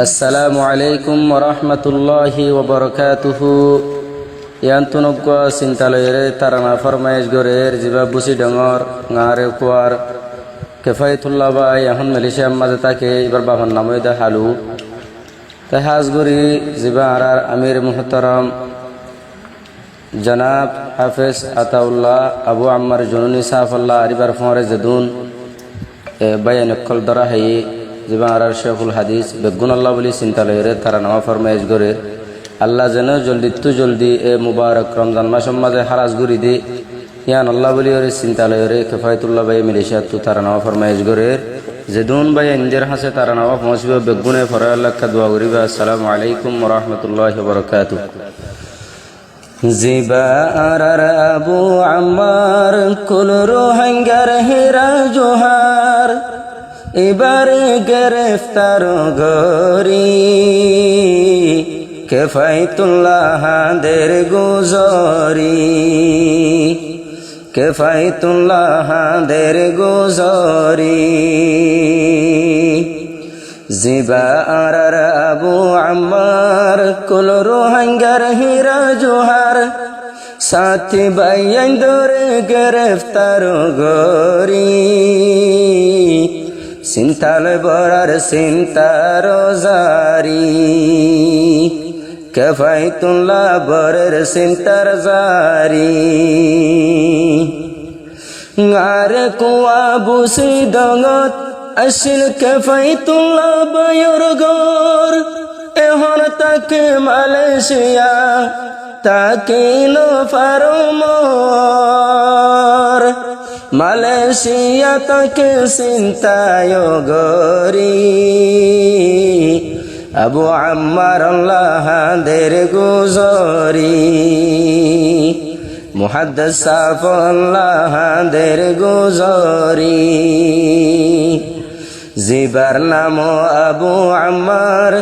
আসসালামু আলাইকুম ওরহমতুল্লাহি ওবরকাতুহু। ইয়ান্তুনগ্গ চিন্তালয়রে তারানা ফরমাইশ গরের জিবা বুসি ডঙর গাঁরে কুয়ার কেফায়তুল্লাহ বাই এখন মালয়েশিয়ার মাঝে তাকে এবার বাবার নামে হালু তাই হাজগুড়ি জিবা আর আমির মুহতারাম জনাব হাফেজ আতাউল্লাহ আবু আম্মার জুনুনি সাফাল্লাহ আরিবার ফরে জেদুন বায়ান কল দরা হাই জিবা আর শেখুল হাদিস বেগুন আল্লাহ বলি চিন্তালয়রে তারা নামা ফরমাইশ গরের আল্লাহ যেন জলদি এ মুবারক রমজান মাসের মাঝে হারাজ গুড়ি দি ইয়ান আল্লাহ বলি ওরে চিন্তালয়রে কেফায়তুল্লাহ বাই মালয়েশিয়া তু তারা নামা ফরমাইশ গরের জেদুন বাই ইন্দির হাসে তারা নামা পৌঁছবে বেগুনে ফরায় আল্লাহ দোয়া করিবা। আসসালামু আলাইকুম ওরহমতুল্লাহি ওবরকাতুহু। জিবা আর আবু আম্মার কুল রোহিঙ্গার হেরা জোহার এবার গ্রেফতার গরি কেফায়তুল্লাহ দের গুজরি কেফায়তুল্লাহ দের গুজরি জিবা আর আবু আম্মার কুল রোহিঙ্গার হেরা জোহার সাথী বাইয়ান দরে গ্রেফতার গরি চিন্তালয় বরার চিন্তার জারি কেফায়তুল্লাহ বরের চিন্তার জারি গারে কুয়া বুসি ডঙত আসিল কেফায়তুল্লাহ বায়র গর এখন তাকে মালয়েশিয়া তাকে ফারমর মালয়েশিয়া তাকে চিন্তায় গরি আবু আম্মার আল্লাহ দের গুজরি মুহাদ্দিস সাফাল্লাহ দের গুজরি জিবার নাম আবু আম্মার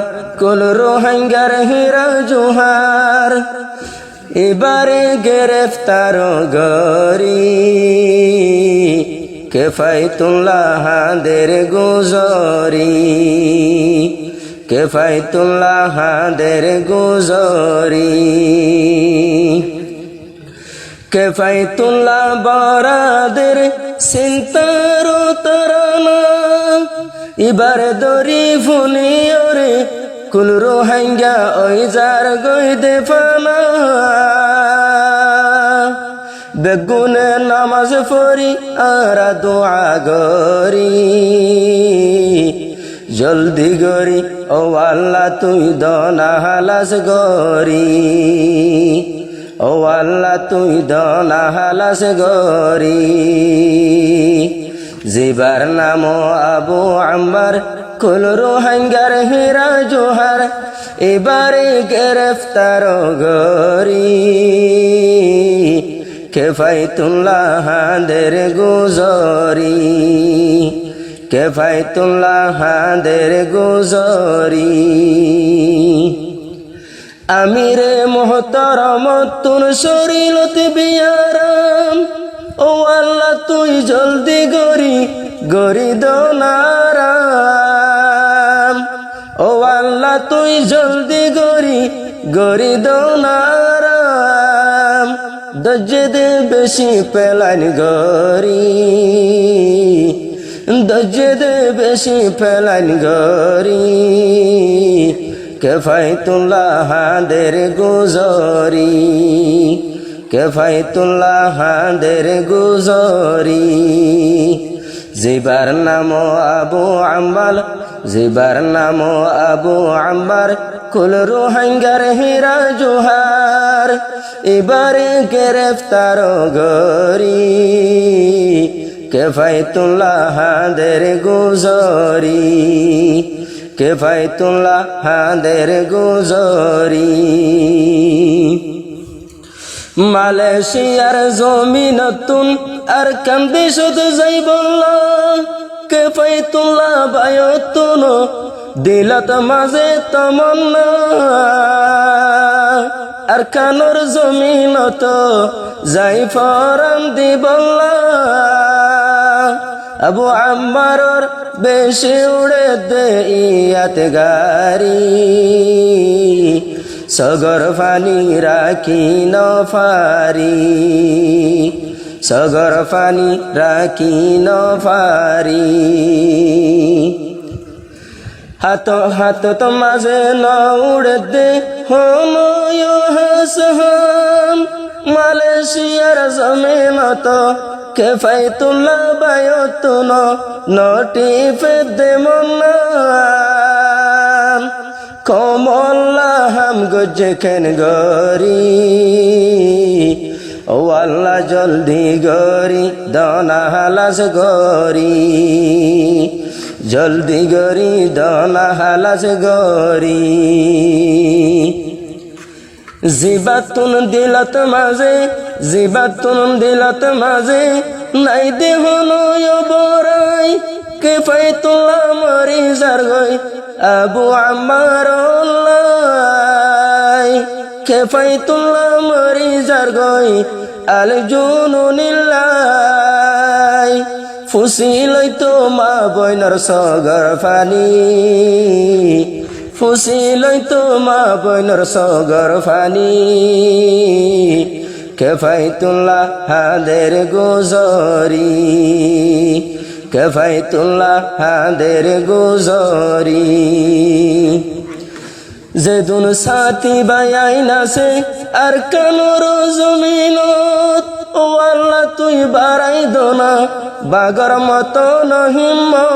কুল রোহিঙ্গার হেরা জোহার এবারে গ্রেফতার গরি কেফায়তুল্লাহ দের গুজরি কেফায়তুল্লাহ দের গুজরি কেফায়তুল্লাহ বরাদের চিন্তার তারানা এবার দরি ফুনি ওরে কুল রোহিঙ্গা ওই যার গই দে ফানা বেগুনে নামাজ পড়ি আর দোয়া গরি জলদি গরি ও আল্লাহ তুই দনা হালাস গরি ও আল্লাহ তুই দনা হালাস গরি জিবার নাম আবু আম্মার কুল রোহিঙ্গার হেরা জোহার এবারে গ্রেফতার গরি কেফায়তুল্লাহ দের গুজরি কেফায়তুল্লাহ দের গুজরি আমিরে মোহতারাম তুর শরীরত বিয়ারাম ও আল্লাহ তুই জলদি গরি গরি দোনারাম ও আল্লাহ তুই জলদি গরি গরি দোনারাম দজ্জে বেশি পেলান গরি দজ্জে বেশি পেলান গরি কেফায়তুল্লাহ দের গুজরি কেফায়তুল্লাহ দের গুজরি জিবার নাম আবু আম্মার জিবার নাম আবু আম্মার কুল রোহিঙ্গার হেরা জোহার এবারে গ্রেফতার গরি কেফায়তুল্লাহ দের গুজরি কেফায়তুল্লাহ দের গুজরি মালয়েশিয়ার জমিনতুন আর কান্দে শুধু যাই বললা কেফায়তুল্লাহ বায়তুন দিলত মাঝে তমন্না আর কানোর জমিনত যাই ফরাম দি বললা আবু আম্মারর বেশি উড়ে দে ইয়াত গারি সগর ফানি রাখি নফারি সগর ফানি রাখি নফারি হাত হাত তো মাঝে ন উড়ে দে হোময় হাসহাম মালয়েশিয়ার জমিনত কেফাইতুল্লাহ বায়তুন নটিফে দে মন্নাম কমল্লাহ হাম গজেখেন গরি ও আল্লাহ জলদি গরি দনা হালাস গরি জলদি গরি দনা হালাস গরি জিবাতুন দিলত মাঝে জিবাতুন দিলত মাঝে নাই দেহ নয় বরাই কেফাইতুল্লাহ মরি যার গই আবু আম্মার কেফাইতুল্লাহ মরি যার গই আল জুনুনিল্লাই ফুসিলই তো মা বইনর সগর ফানি ফুসিলই তো মা বইনর সগর ফানি কেফাইতুল্লাহ হাদের গুজরি কেফাইতুল্লাহ হাদের গুজরি যেদুন সাথী বায়াই নাসে আর কানোর জমিনত ও আল্লাহ তুই বাড়াই দোনা বাগর মতো নহিম্মত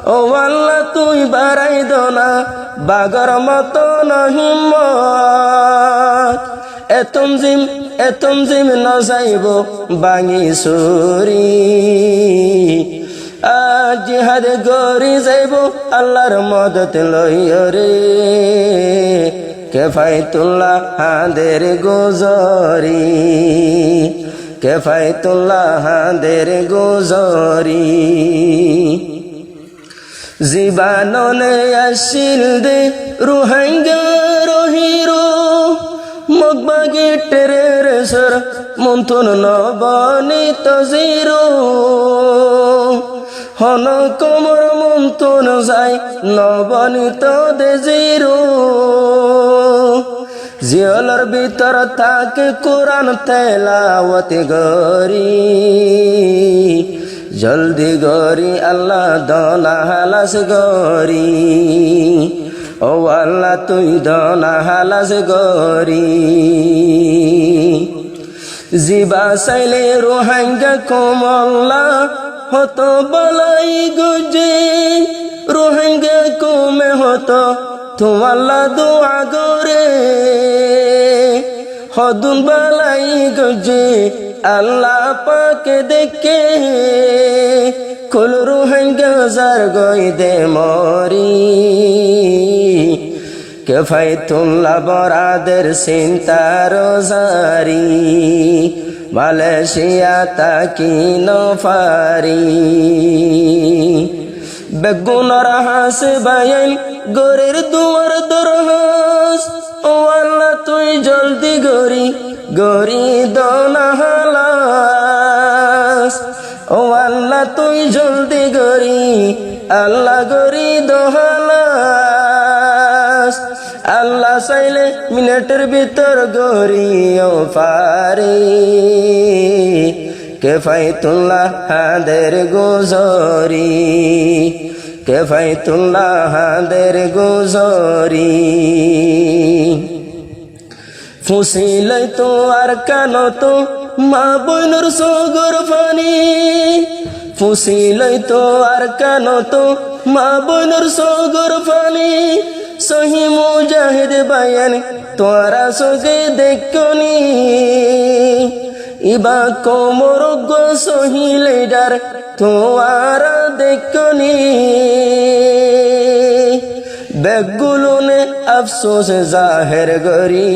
ও আল্লাহ তুই বাড়াই দোনা বাগর মতো নহিম্মত এতম জিম ন যাইব বাঙি সুরি আজ জিহাদ গরি যাইব আল্লাহর মদত লইরে কেফাইতুল্লাহ হাদের গুজরি কেফাইতুল্লাহ হাদের গুজরি জীবাননে আসিল দে রুহাঙ্গা রহিরো মগবাগি টেরের সর মন্থন নবনিত জিরো হন কোমর মন্থন যাই নবনিত দে জিরো জিয়লর ভিতর থাকে কোরআন তেলাওয়াত গরি জলদি গরি আল্লাহ দনা হালাস গরি ও আল্লাহ তুই দনা হালাস গরি জিবা সাইলে রোহাঙ্গা কোমল্লা হতো বলাই গুজে রোহাঙ্গা কোমে হতো তোমাল্লা দোয়া গরে হদুন বালাই গুজে আল্লাহ পাকে দেখে কুল রোহাঙ্গা জার গই দে মরি কেফাইতুল্লাহ বরাদের চিন্তার জারি মালয়েশিয়া তাকি নফারি বেগুনর হাস বায়াইল গরের দুয়ার দরহাস ও আল্লাহ তুই জলদি গরি গরি দনা হালাস ও আল্লাহ তুই জলদি গরি আল্লাহ গরি দহালাস আল্লাহ চাইলে মিনিটের ভিতর গরিও পারি কেফাইতুল্লাহ হাদের গুজরি কেফাইতুল্লাহ হাদের গুজরি ফুসিলাই তো আর কানো তো মা বইনর সগর ফানি ফুসিলাই তো আর কানো তো মা বইনর সগর ফানি সহি মুজাহিদ বায়ান তোরা সগে দেখনি ইবা কোমর গো সহি লিডার তোরা দেখনি বেগুলুনে আফসোস জাহের গরি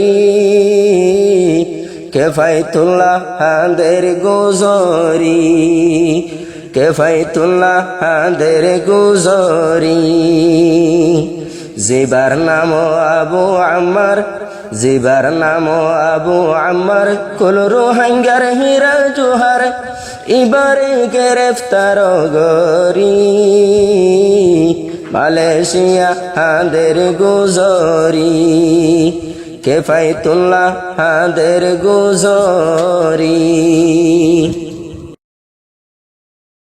কেফাইতুল্লাহ হাদের গুজরি কেফাইতুল্লাহ হাদের গুজরি জিবার নাম আবু আম্মার জিবার নাম আবু আম্মার কুল রোহাঙ্গার হীরা জোহার এবারে গ্রেফতার গরি মালয়েশিয়া হাদের গুজরি কেফায়তুল্লাহ হাদের গুজরি